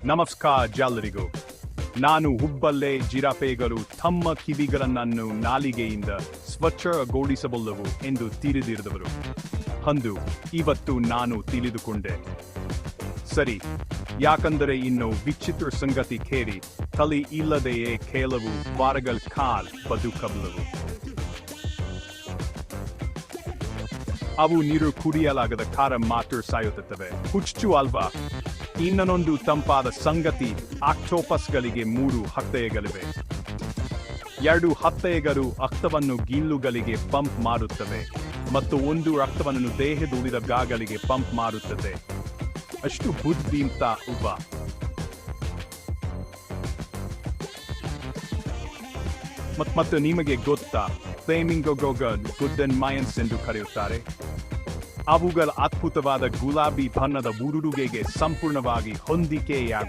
ನಮಸ್ಕಾರ ಎಲ್ಲರಿಗೂ. ನಾನು ಹುಬ್ಬಳ್ಳಿ ಜಿರಾಫೆಗಳು ತಮ್ಮ ಕಿವಿಗಳನ್ನು ನಾಲಿಗೆಯಿಂದ ಸ್ವಚ್ಛಗೊಳಿಸಬಲ್ಲವು ಎಂದು ತಿಳಿದಿರಿದವರು. ಅಂದು ಇವತ್ತು ನಾನು ತಿಳಿದುಕೊಂಡೆ. ಸರಿ, ಯಾಕಂದರೆ ಇನ್ನು ವಿಚಿತ್ರ ಸಂಗತಿ ಕೇಳಿ ತಲೆ ಇಲ್ಲದೆಯೇ ಕೆಲವು ವಾರಗಳ ಕಾಲ ಬದುಕಬಲ್ಲವು. ಅವು ನೀರು ಕುಡಿಯಲಾಗದ ಖಾರ ಮಾತ್ರ ಸಾಯುತ್ತವೆ. ಹುಚ್ಚು ಅಲ್ವಾ? ಇನ್ನೊಂದು ತಂಪಾದ ಸಂಗತಿ, ಆಕ್ಟೋಪಸ್ಗಳಿಗೆ 3 ಹೃದಯಗಳಿವೆ. 2 ಹೃದಯಗಳು ರಕ್ತವನ್ನು ಗೀಲುಗಳಿಗೆ ಪಂಪ್ ಮಾಡುತ್ತವೆ ಮತ್ತು 1 ರಕ್ತವನ್ನು ದೇಹದ ಉಳಿದ ಭಾಗಗಳಿಗೆ ಪಂಪ್ ಮಾಡುತ್ತದೆ. ಅಷ್ಟು ಬುದ್ಧಿವಂತ ಉಪ. ಮತ್ತು ನಿಮಗೆ ಗೊತ್ತಾ, ಫ್ಲೇಮಿಂಗೋಗಳನ್ನು ಗೋಲ್ಡನ್ ಮೈನ್ಸ್ ಎಂದು ಕರೆಯುತ್ತಾರೆ. ಅವುಗಳ ಅದ್ಭುತವಾದ ಗುಲಾಬಿ ಬಣ್ಣದ ಉಡುಗೆಗೆ ಸಂಪೂರ್ಣವಾಗಿ ಹೊಂದಿಕೆಯಾಗುತ್ತವೆ.